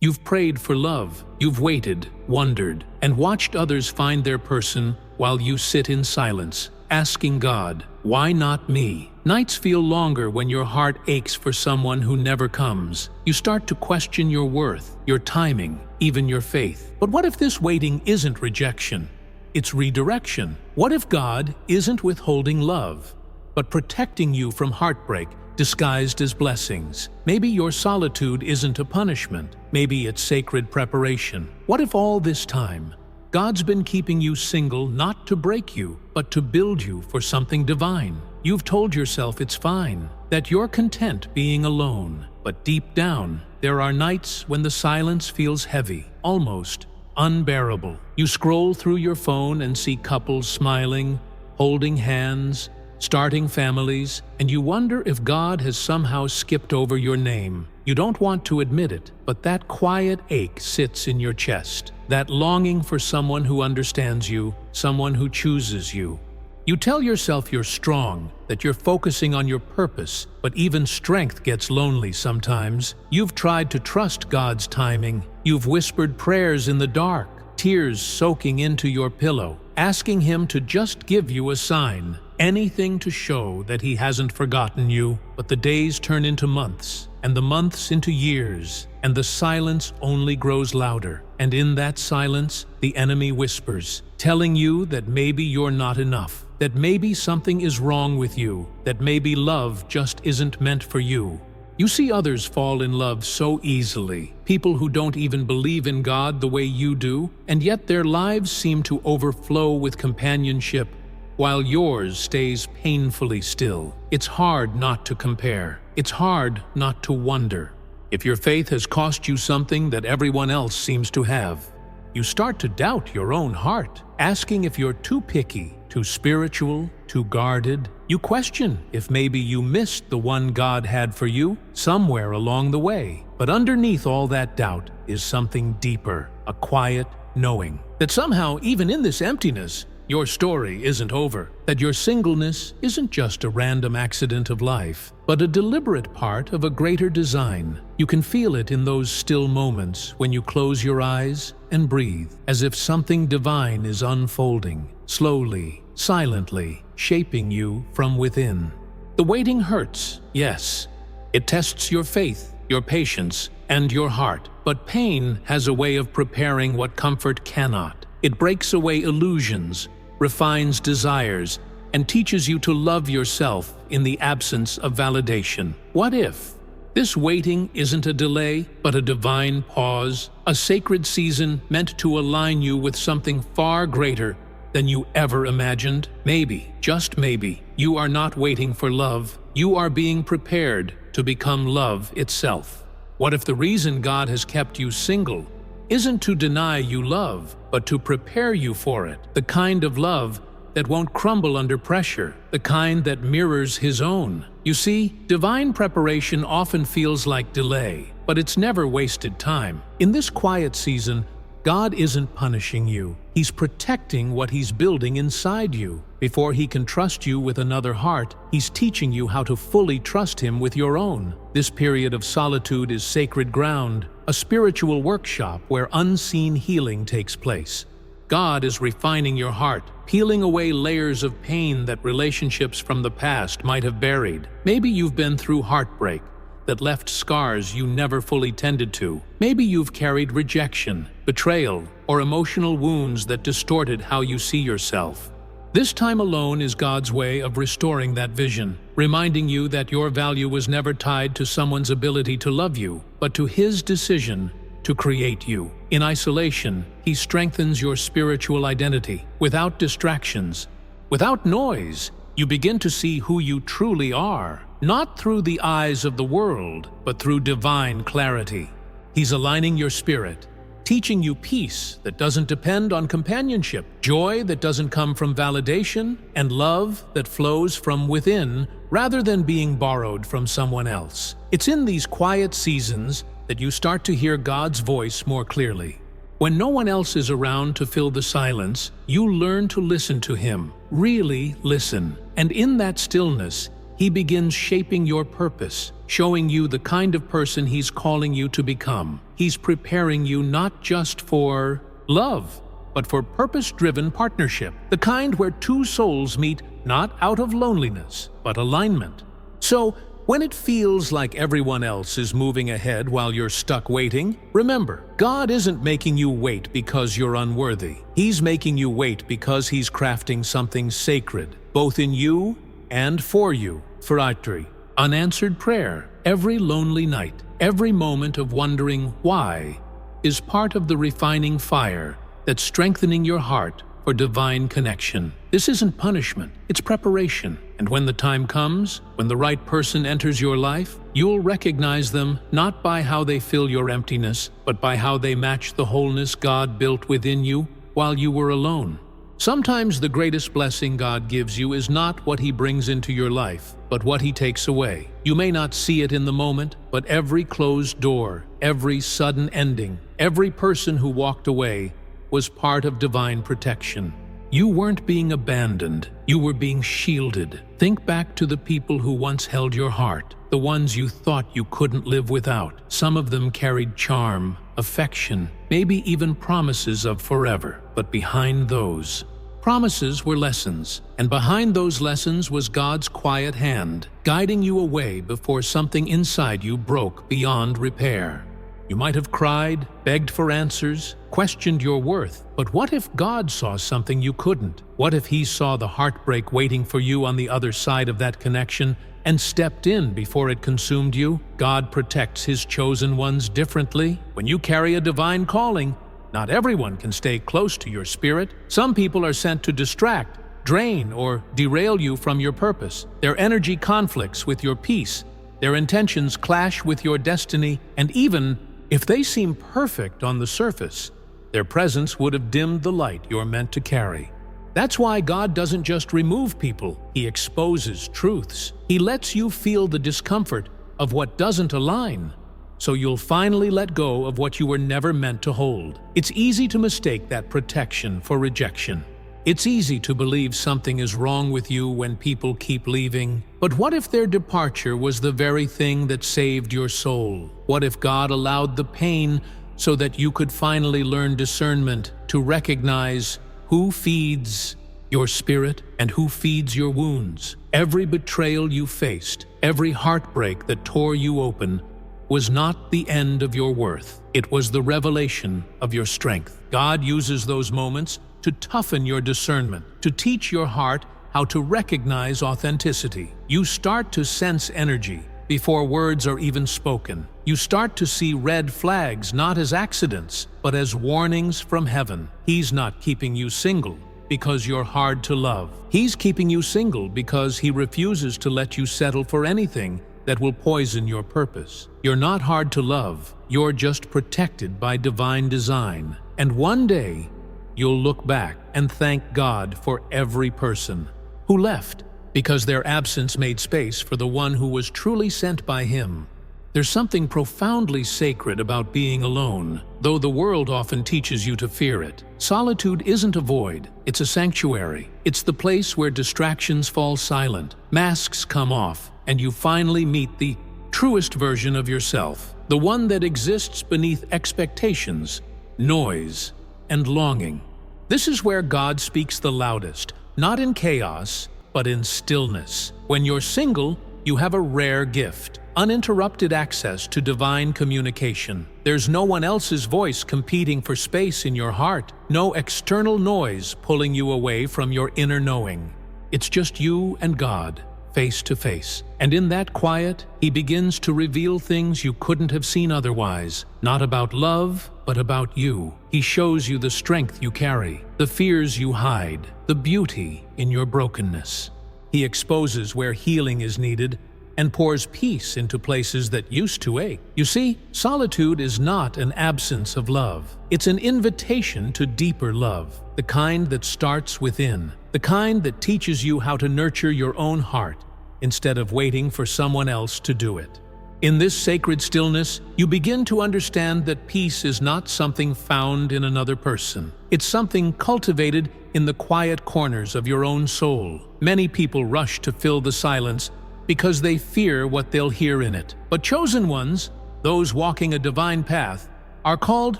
You've prayed for love, you've waited, wondered, and watched others find their person while you sit in silence, asking God, "Why not me?" Nights feel longer when your heart aches for someone who never comes. You start to question your worth, your timing, even your faith. But what if this waiting isn't rejection? It's redirection. What if God isn't withholding love, but protecting you from heartbreak disguised as blessings? Maybe your solitude isn't a punishment. Maybe it's sacred preparation. What if all this time, God's been keeping you single not to break you, but to build you for something divine? You've told yourself it's fine, that you're content being alone. But deep down, there are nights when the silence feels heavy, almost unbearable. You scroll through your phone and see couples smiling, holding hands, starting families, and you wonder if God has somehow skipped over your name. You don't want to admit it, but that quiet ache sits in your chest, that longing for someone who understands you, someone who chooses you. You tell yourself you're strong, that you're focusing on your purpose, but even strength gets lonely sometimes. You've tried to trust God's timing. You've whispered prayers in the dark, tears soaking into your pillow, asking Him to just give you a sign, anything to show that He hasn't forgotten you. But the days turn into months, and the months into years, and the silence only grows louder. And in that silence, the enemy whispers, telling you that maybe you're not enough, that maybe something is wrong with you, that maybe love just isn't meant for you. You see others fall in love so easily, people who don't even believe in God the way you do, and yet their lives seem to overflow with companionship, while yours stays painfully still. It's hard not to compare. It's hard not to wonder if your faith has cost you something that everyone else seems to have. You start to doubt your own heart, asking if you're too picky, too spiritual, too guarded. You question if maybe you missed the one God had for you somewhere along the way. But underneath all that doubt is something deeper, a quiet knowing that somehow, even in this emptiness, your story isn't over, that your singleness isn't just a random accident of life, but a deliberate part of a greater design. You can feel it in those still moments when you close your eyes and breathe, as if something divine is unfolding, slowly, silently, shaping you from within. The waiting hurts, yes. It tests your faith, your patience, and your heart. But pain has a way of preparing what comfort cannot. It breaks away illusions, refines desires, and teaches you to love yourself in the absence of validation. What if this waiting isn't a delay, but a divine pause, a sacred season meant to align you with something far greater than you ever imagined? Maybe, just maybe, you are not waiting for love. You are being prepared to become love itself. What if the reason God has kept you single isn't to deny you love, but to prepare you for it? The kind of love that won't crumble under pressure, the kind that mirrors His own. You see, divine preparation often feels like delay, but it's never wasted time. In this quiet season, God isn't punishing you. He's protecting what He's building inside you. Before He can trust you with another heart, He's teaching you how to fully trust Him with your own. This period of solitude is sacred ground, a spiritual workshop where unseen healing takes place. God is refining your heart, peeling away layers of pain that relationships from the past might have buried. Maybe you've been through heartbreak that left scars you never fully tended to. Maybe you've carried rejection, betrayal, or emotional wounds that distorted how you see yourself. This time alone is God's way of restoring that vision, reminding you that your value was never tied to someone's ability to love you, but to His decision to create you. In isolation, He strengthens your spiritual identity. Without distractions, without noise, you begin to see who you truly are, not through the eyes of the world, but through divine clarity. He's aligning your spirit, teaching you peace that doesn't depend on companionship, joy that doesn't come from validation, and love that flows from within rather than being borrowed from someone else. It's in these quiet seasons that you start to hear God's voice more clearly. When no one else is around to fill the silence, you learn to listen to Him, really listen. And in that stillness, He He begins shaping your purpose, showing you the kind of person He's calling you to become. He's preparing you not just for love, but for purpose-driven partnership, the kind where two souls meet not out of loneliness, but alignment. So, when it feels like everyone else is moving ahead while you're stuck waiting, remember, God isn't making you wait because you're unworthy. He's making you wait because He's crafting something sacred, both in you and for you. Phratri, unanswered prayer, every lonely night, every moment of wondering why, is part of the refining fire that's strengthening your heart for divine connection. This isn't punishment, it's preparation. And when the time comes, when the right person enters your life, you'll recognize them not by how they fill your emptiness, but by how they match the wholeness God built within you while you were alone. Sometimes the greatest blessing God gives you is not what He brings into your life, but what He takes away. You may not see it in the moment, but every closed door, every sudden ending, every person who walked away was part of divine protection. You weren't being abandoned, you were being shielded. Think back to the people who once held your heart, the ones you thought you couldn't live without. Some of them carried charm, affection, maybe even promises of forever. But behind those promises were lessons, and behind those lessons was God's quiet hand, guiding you away before something inside you broke beyond repair. You might have cried, begged for answers, questioned your worth, but what if God saw something you couldn't? What if He saw the heartbreak waiting for you on the other side of that connection and stepped in before it consumed you? God protects His chosen ones differently. When you carry a divine calling, not everyone can stay close to your spirit. Some people are sent to distract, drain, or derail you from your purpose. Their energy conflicts with your peace. Their intentions clash with your destiny, and even if they seem perfect on the surface, their presence would have dimmed the light you're meant to carry. That's why God doesn't just remove people, He exposes truths. He lets you feel the discomfort of what doesn't align, so you'll finally let go of what you were never meant to hold. It's easy to mistake that protection for rejection. It's easy to believe something is wrong with you when people keep leaving. But what if their departure was the very thing that saved your soul? What if God allowed the pain so that you could finally learn discernment to recognize who feeds your spirit and who feeds your wounds? Every betrayal you faced, every heartbreak that tore you open, was not the end of your worth. It was the revelation of your strength. God uses those moments to toughen your discernment, to teach your heart how to recognize authenticity. You start to sense energy before words are even spoken. You start to see red flags not as accidents, but as warnings from heaven. He's not keeping you single because you're hard to love. He's keeping you single because He refuses to let you settle for anything that will poison your purpose. You're not hard to love. You're just protected by divine design. And one day, you'll look back and thank God for every person who left, because their absence made space for the one who was truly sent by Him. There's something profoundly sacred about being alone, though the world often teaches you to fear it. Solitude isn't a void, it's a sanctuary. It's the place where distractions fall silent, masks come off, and you finally meet the truest version of yourself, the one that exists beneath expectations, noise, and longing. This is where God speaks the loudest, not in chaos, but in stillness. When you're single, you have a rare gift: uninterrupted access to divine communication. There's no one else's voice competing for space in your heart, no external noise pulling you away from your inner knowing. It's just you and God, face to face. And in that quiet, He begins to reveal things you couldn't have seen otherwise. Not about love, but about you. He shows you the strength you carry, the fears you hide, the beauty in your brokenness. He exposes where healing is needed and pours peace into places that used to ache. You see, solitude is not an absence of love. It's an invitation to deeper love, the kind that starts within, the kind that teaches you how to nurture your own heart instead of waiting for someone else to do it. In this sacred stillness, you begin to understand that peace is not something found in another person. It's something cultivated in the quiet corners of your own soul. Many people rush to fill the silence, because they fear what they'll hear in it. But chosen ones, those walking a divine path, are called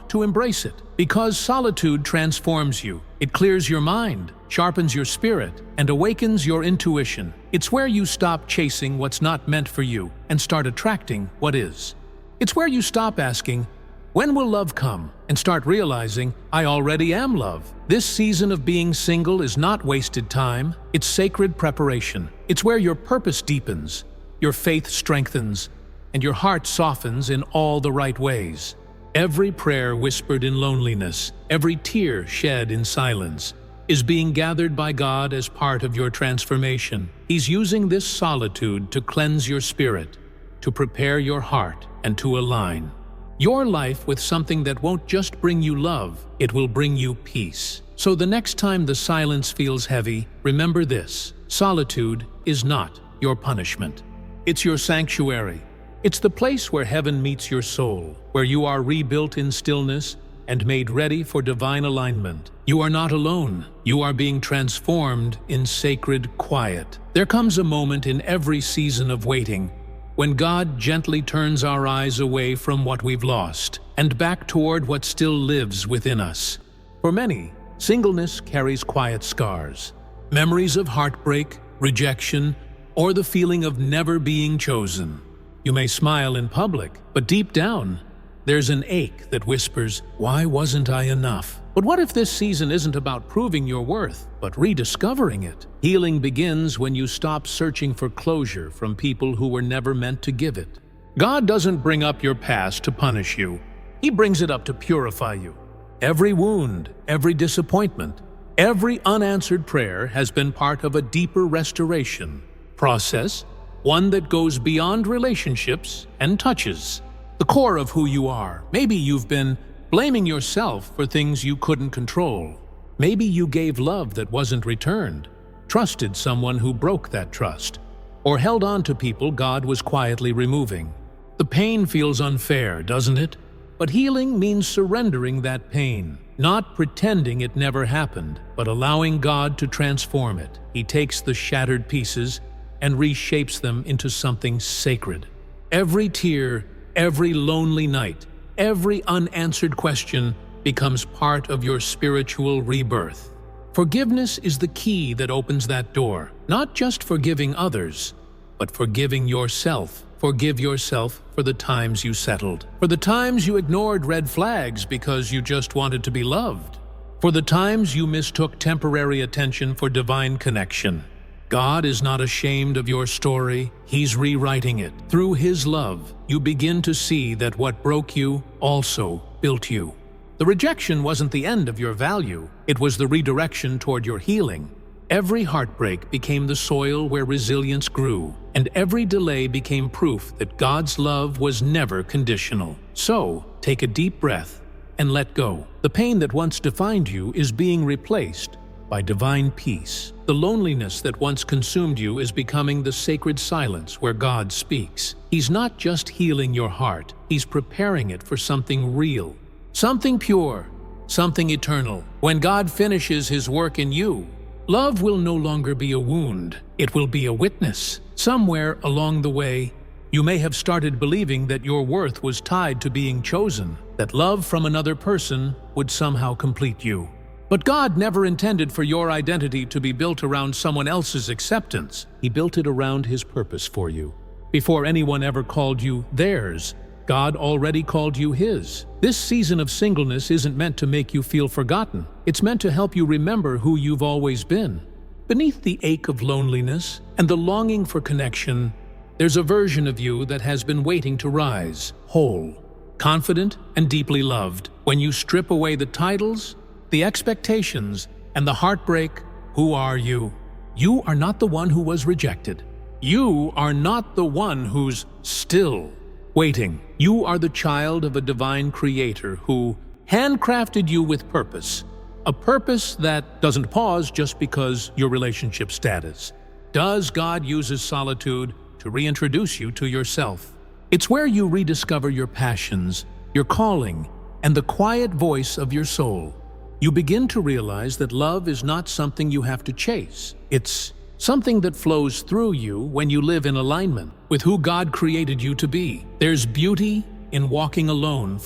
to embrace it, because solitude transforms you. It clears your mind, sharpens your spirit, and awakens your intuition. It's where you stop chasing what's not meant for you and start attracting what is. It's where you stop asking, "When will love come?" and start realizing, "I already am love." This season of being single is not wasted time, it's sacred preparation. It's where your purpose deepens, your faith strengthens, and your heart softens in all the right ways. Every prayer whispered in loneliness, every tear shed in silence, is being gathered by God as part of your transformation. He's using this solitude to cleanse your spirit, to prepare your heart, and to align your life with something that won't just bring you love, it will bring you peace. So the next time the silence feels heavy, remember this: solitude is not your punishment. It's your sanctuary. It's the place where heaven meets your soul, where you are rebuilt in stillness and made ready for divine alignment. You are not alone. You are being transformed in sacred quiet. There comes a moment in every season of waiting when God gently turns our eyes away from what we've lost and back toward what still lives within us. For many, singleness carries quiet scars, memories of heartbreak, rejection, or the feeling of never being chosen. You may smile in public, but deep down, there's an ache that whispers, "Why wasn't I enough?" But what if this season isn't about proving your worth, but rediscovering it? Healing begins when you stop searching for closure from people who were never meant to give it. God doesn't bring up your past to punish you. He brings it up to purify you. Every wound, every disappointment, every unanswered prayer has been part of a deeper restoration process, one that goes beyond relationships and touches the core of who you are. Maybe you've been blaming yourself for things you couldn't control. Maybe you gave love that wasn't returned, trusted someone who broke that trust, or held on to people God was quietly removing. The pain feels unfair, doesn't it? But healing means surrendering that pain, not pretending it never happened, but allowing God to transform it. He takes the shattered pieces and reshapes them into something sacred. Every tear, every lonely night, every unanswered question becomes part of your spiritual rebirth. Forgiveness is the key that opens that door, not just forgiving others, but forgiving yourself. Forgive yourself for the times you settled, for the times you ignored red flags because you just wanted to be loved, for the times you mistook temporary attention for divine connection. God is not ashamed of your story. He's rewriting it. Through His love, you begin to see that what broke you also built you. The rejection wasn't the end of your value. It was the redirection toward your healing. Every heartbreak became the soil where resilience grew, and every delay became proof that God's love was never conditional. So, take a deep breath and let go. The pain that once defined you is being replaced by divine peace. The loneliness that once consumed you is becoming the sacred silence where God speaks. He's not just healing your heart, He's preparing it for something real, something pure, something eternal. When God finishes His work in you, love will no longer be a wound, it will be a witness. Somewhere along the way, you may have started believing that your worth was tied to being chosen, that love from another person would somehow complete you. But God never intended for your identity to be built around someone else's acceptance. He built it around His purpose for you. Before anyone ever called you theirs, God already called you His. This season of singleness isn't meant to make you feel forgotten. It's meant to help you remember who you've always been. Beneath the ache of loneliness and the longing for connection, there's a version of you that has been waiting to rise, whole, confident, and deeply loved. When you strip away the titles, the expectations, and the heartbreak, who are you? You are not the one who was rejected. You are not the one who's still waiting. You are the child of a divine creator who handcrafted you with purpose. A purpose that doesn't pause just because your relationship status. Does God uses solitude to reintroduce you to yourself? It's where you rediscover your passions, your calling, and the quiet voice of your soul. You begin to realize that love is not something you have to chase. It's something that flows through you when you live in alignment with who God created you to be. There's beauty in walking alone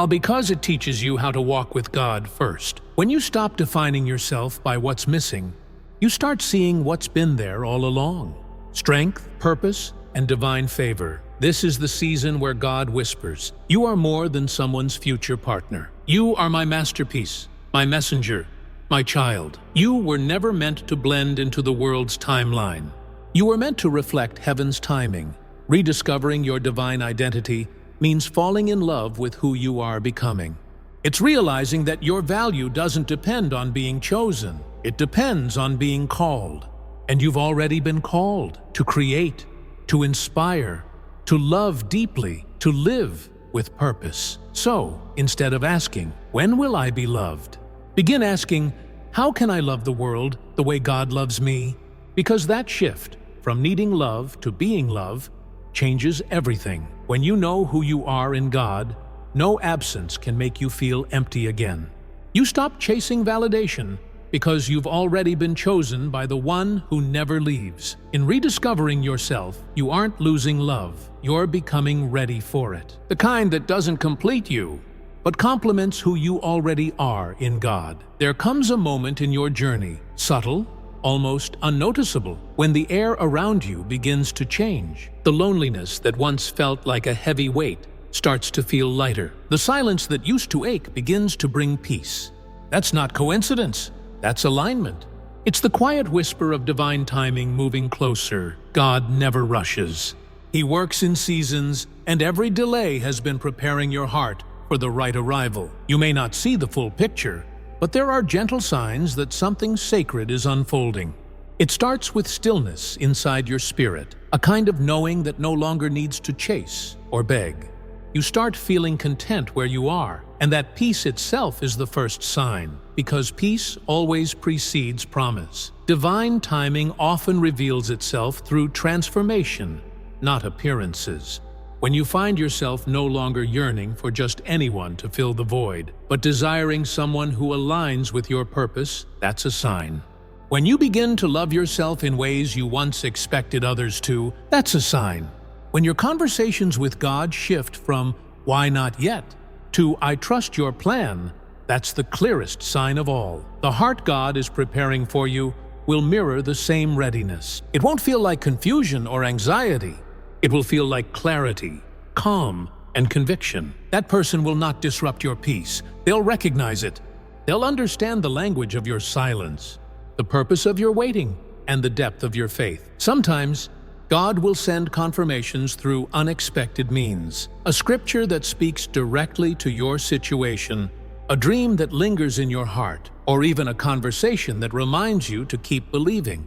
because it teaches you how to walk with God first. When you stop defining yourself by what's missing, you start seeing what's been there all along. Strength, purpose, and divine favor. This is the season where God whispers, "You are more than someone's future partner. You are my masterpiece, my messenger, my child." You were never meant to blend into the world's timeline. You were meant to reflect heaven's timing. Rediscovering your divine identity means falling in love with who you are becoming. It's realizing that your value doesn't depend on being chosen. It depends on being called. And you've already been called to create, to inspire, to love deeply, to live with purpose. So, instead of asking, "When will I be loved?" begin asking, "How can I love the world the way God loves me?" Because that shift from needing love to being love changes everything. When you know who you are in God, no absence can make you feel empty again. You stop chasing validation because you've already been chosen by the one who never leaves. In rediscovering yourself, you aren't losing love. You're becoming ready for it. The kind that doesn't complete you, but complements who you already are in God. There comes a moment in your journey, subtle, almost unnoticeable, when the air around you begins to change. The loneliness that once felt like a heavy weight starts to feel lighter. The silence that used to ache begins to bring peace. That's not coincidence. That's alignment. It's the quiet whisper of divine timing moving closer. God never rushes. He works in seasons, and every delay has been preparing your heart for the right arrival. You may not see the full picture, but there are gentle signs that something sacred is unfolding. It starts with stillness inside your spirit, a kind of knowing that no longer needs to chase or beg. You start feeling content where you are, and that peace itself is the first sign, because peace always precedes promise. Divine timing often reveals itself through transformation, not appearances. When you find yourself no longer yearning for just anyone to fill the void, but desiring someone who aligns with your purpose, that's a sign. When you begin to love yourself in ways you once expected others to, that's a sign. When your conversations with God shift from "why not yet" to "I trust your plan," that's the clearest sign of all. The heart God is preparing for you will mirror the same readiness. It won't feel like confusion or anxiety. It will feel like clarity, calm, and conviction. That person will not disrupt your peace. They'll recognize it. They'll understand the language of your silence, the purpose of your waiting, and the depth of your faith. Sometimes, God will send confirmations through unexpected means. A scripture that speaks directly to your situation, a dream that lingers in your heart, or even a conversation that reminds you to keep believing.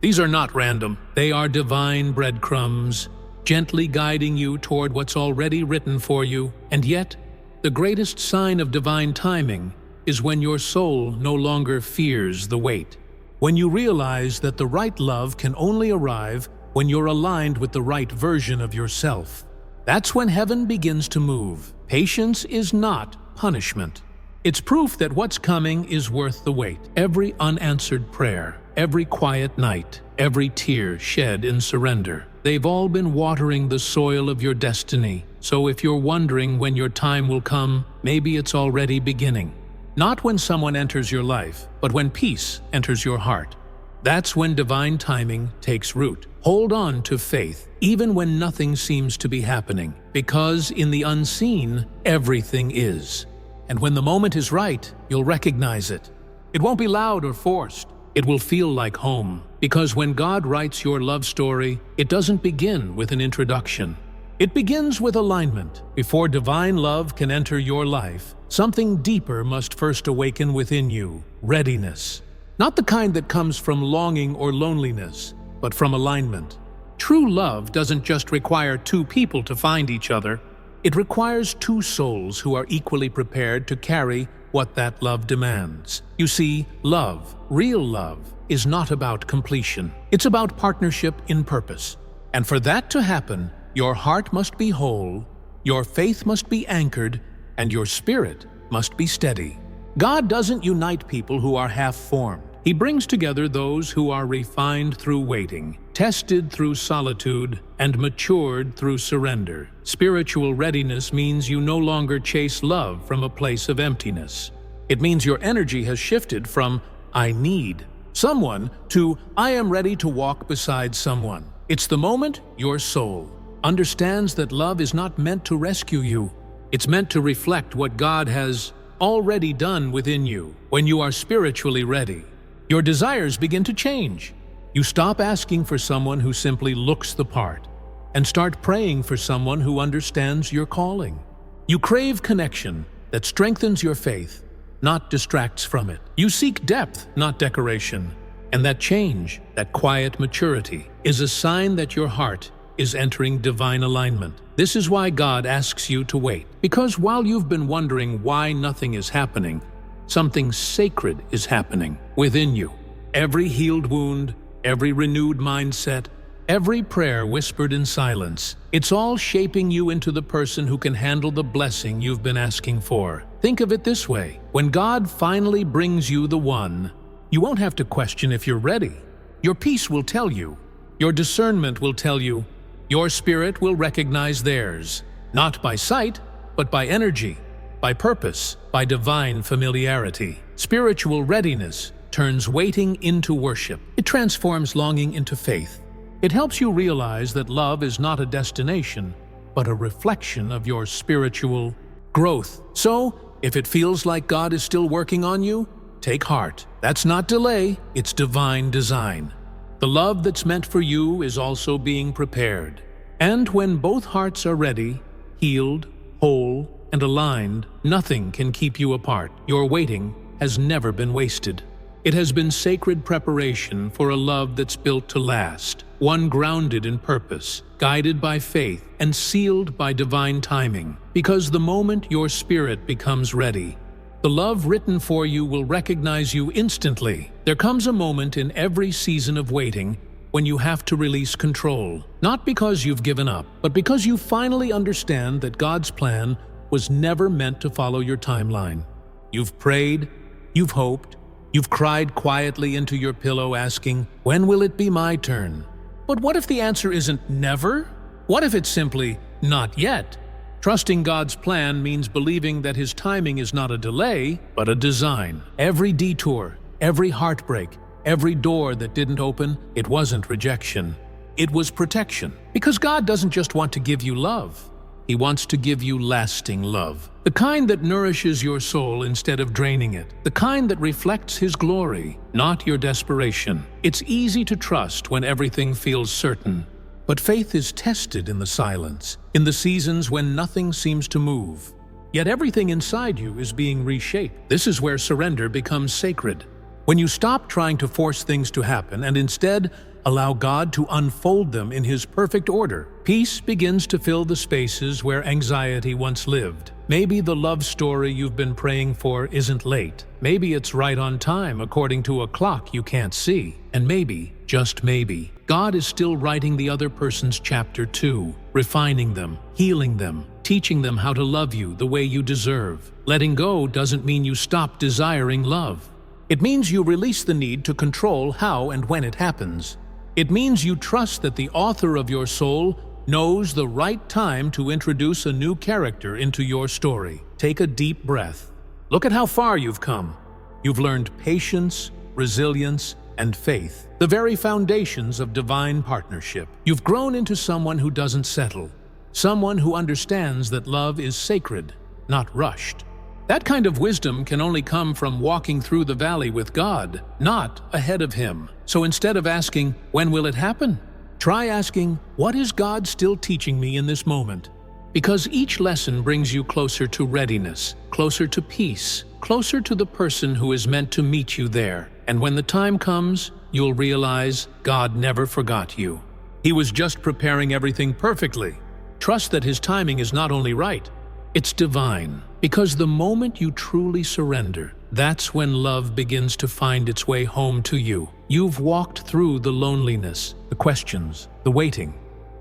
These are not random. They are divine breadcrumbs, gently guiding you toward what's already written for you. And yet, the greatest sign of divine timing is when your soul no longer fears the wait. When you realize that the right love can only arrive when you're aligned with the right version of yourself. That's when heaven begins to move. Patience is not punishment. It's proof that what's coming is worth the wait. Every unanswered prayer, every quiet night, every tear shed in surrender, they've all been watering the soil of your destiny. So if you're wondering when your time will come, maybe it's already beginning. Not when someone enters your life, but when peace enters your heart. That's when divine timing takes root. Hold on to faith, even when nothing seems to be happening, because in the unseen, everything is. And when the moment is right, you'll recognize it. It won't be loud or forced. It will feel like home, because when God writes your love story, it doesn't begin with an introduction. It begins with alignment. Before divine love can enter your life, something deeper must first awaken within you: readiness. Not the kind that comes from longing or loneliness, but from alignment. True love doesn't just require two people to find each other. It requires two souls who are equally prepared to carry what that love demands. You see, love, real love, is not about completion. It's about partnership in purpose. And for that to happen, your heart must be whole, your faith must be anchored, and your spirit must be steady. God doesn't unite people who are half-formed. He brings together those who are refined through waiting, tested through solitude, and matured through surrender. Spiritual readiness means you no longer chase love from a place of emptiness. It means your energy has shifted from "I need" someone to "I am ready to walk beside someone." It's the moment your soul understands that love is not meant to rescue you. It's meant to reflect what God has already done within you. When you are spiritually ready, your desires begin to change. You stop asking for someone who simply looks the part and start praying for someone who understands your calling. You crave connection that strengthens your faith, not distracts from it. You seek depth, not decoration. And that change, that quiet maturity, is a sign that your heart is entering divine alignment. This is why God asks you to wait. Because while you've been wondering why nothing is happening, something sacred is happening within you. Every healed wound, every renewed mindset, every prayer whispered in silence, it's all shaping you into the person who can handle the blessing you've been asking for. Think of it this way: when God finally brings you the one, you won't have to question if you're ready. Your peace will tell you. Your discernment will tell you. Your spirit will recognize theirs, not by sight, but by energy, by purpose, by divine familiarity. Spiritual readiness turns waiting into worship. It transforms longing into faith. It helps you realize that love is not a destination, but a reflection of your spiritual growth. So, if it feels like God is still working on you, take heart. That's not delay, it's divine design. The love that's meant for you is also being prepared. And when both hearts are ready, healed, whole, and aligned, nothing can keep you apart. Your waiting has never been wasted. It has been sacred preparation for a love that's built to last, one grounded in purpose, guided by faith, and sealed by divine timing. Because the moment your spirit becomes ready, the love written for you will recognize you instantly. There comes a moment in every season of waiting when you have to release control, not because you've given up, but because you finally understand that God's plan was never meant to follow your timeline. You've prayed, you've hoped, you've cried quietly into your pillow asking, "When will it be my turn?" But what if the answer isn't never? What if it's simply not yet? Trusting God's plan means believing that His timing is not a delay, but a design. Every detour, every heartbreak, every door that didn't open, it wasn't rejection. It was protection. Because God doesn't just want to give you love. He wants to give you lasting love. The kind that nourishes your soul instead of draining it. The kind that reflects His glory, not your desperation. It's easy to trust when everything feels certain. But faith is tested in the silence, in the seasons when nothing seems to move. Yet everything inside you is being reshaped. This is where surrender becomes sacred. When you stop trying to force things to happen and instead allow God to unfold them in His perfect order, peace begins to fill the spaces where anxiety once lived. Maybe the love story you've been praying for isn't late. Maybe it's right on time according to a clock you can't see. And maybe, just maybe, God is still writing the other person's chapter too, refining them, healing them, teaching them how to love you the way you deserve. Letting go doesn't mean you stop desiring love. It means you release the need to control how and when it happens. It means you trust that the author of your soul knows the right time to introduce a new character into your story. Take a deep breath. Look at how far you've come. You've learned patience, resilience, and faith, the very foundations of divine partnership. You've grown into someone who doesn't settle, someone who understands that love is sacred, not rushed. That kind of wisdom can only come from walking through the valley with God, not ahead of Him. So instead of asking, "When will it happen?" try asking, "What is God still teaching me in this moment?" Because each lesson brings you closer to readiness, closer to peace, closer to the person who is meant to meet you there. And when the time comes, you'll realize God never forgot you. He was just preparing everything perfectly. Trust that His timing is not only right, it's divine. Because the moment you truly surrender, that's when love begins to find its way home to you. You've walked through the loneliness, the questions, the waiting,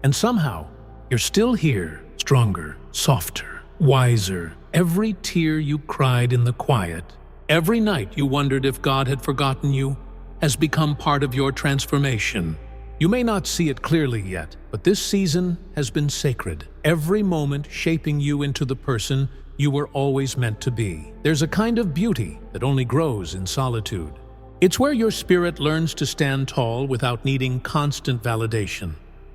and somehow you're still here, stronger, softer, wiser. Every tear you cried in the quiet, every night you wondered if God had forgotten you, has become part of your transformation. You may not see it clearly yet, but this season has been sacred, every moment shaping you into the person you were always meant to be. There's a kind of beauty that only grows in solitude. It's where your spirit learns to stand tall without needing constant validation.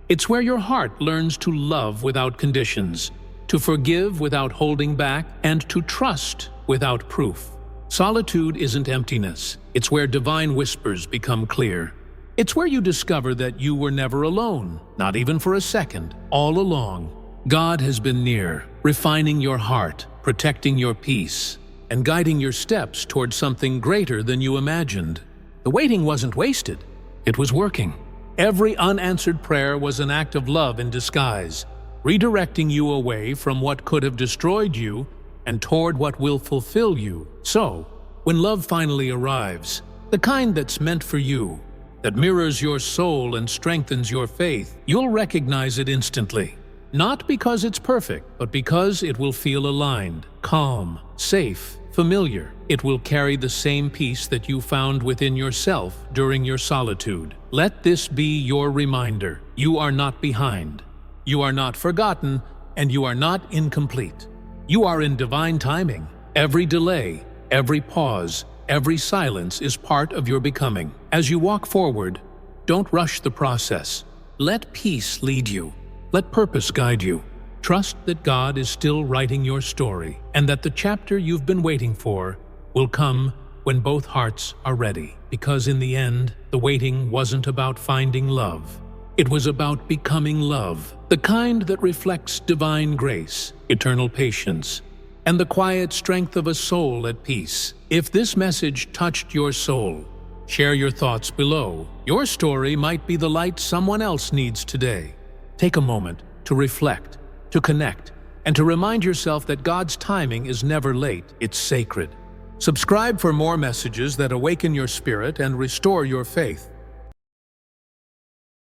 It's where your heart learns to love without conditions, to forgive without holding back, and to trust without proof. Solitude isn't emptiness. It's where divine whispers become clear. It's where you discover that you were never alone, not even for a second, all along. God has been near, refining your heart, protecting your peace, and guiding your steps toward something greater than you imagined. The waiting wasn't wasted. It was working. Every unanswered prayer was an act of love in disguise, redirecting you away from what could have destroyed you and toward what will fulfill you. So, when love finally arrives, the kind that's meant for you, that mirrors your soul and strengthens your faith, you'll recognize it instantly. Not because it's perfect, but because it will feel aligned, calm, safe, familiar. It will carry the same peace that you found within yourself during your solitude. Let this be your reminder. You are not behind. You are not forgotten, and you are not incomplete. You are in divine timing. Every delay, every pause, every silence is part of your becoming. As you walk forward, don't rush the process. Let peace lead you. Let purpose guide you. Trust that God is still writing your story, and that the chapter you've been waiting for will come when both hearts are ready. Because in the end, the waiting wasn't about finding love. It was about becoming love, the kind that reflects divine grace, eternal patience, and the quiet strength of a soul at peace. If this message touched your soul, share your thoughts below. Your story might be the light someone else needs today. Take a moment to reflect, to connect, and to remind yourself that God's timing is never late, it's sacred. Subscribe for more messages that awaken your spirit and restore your faith.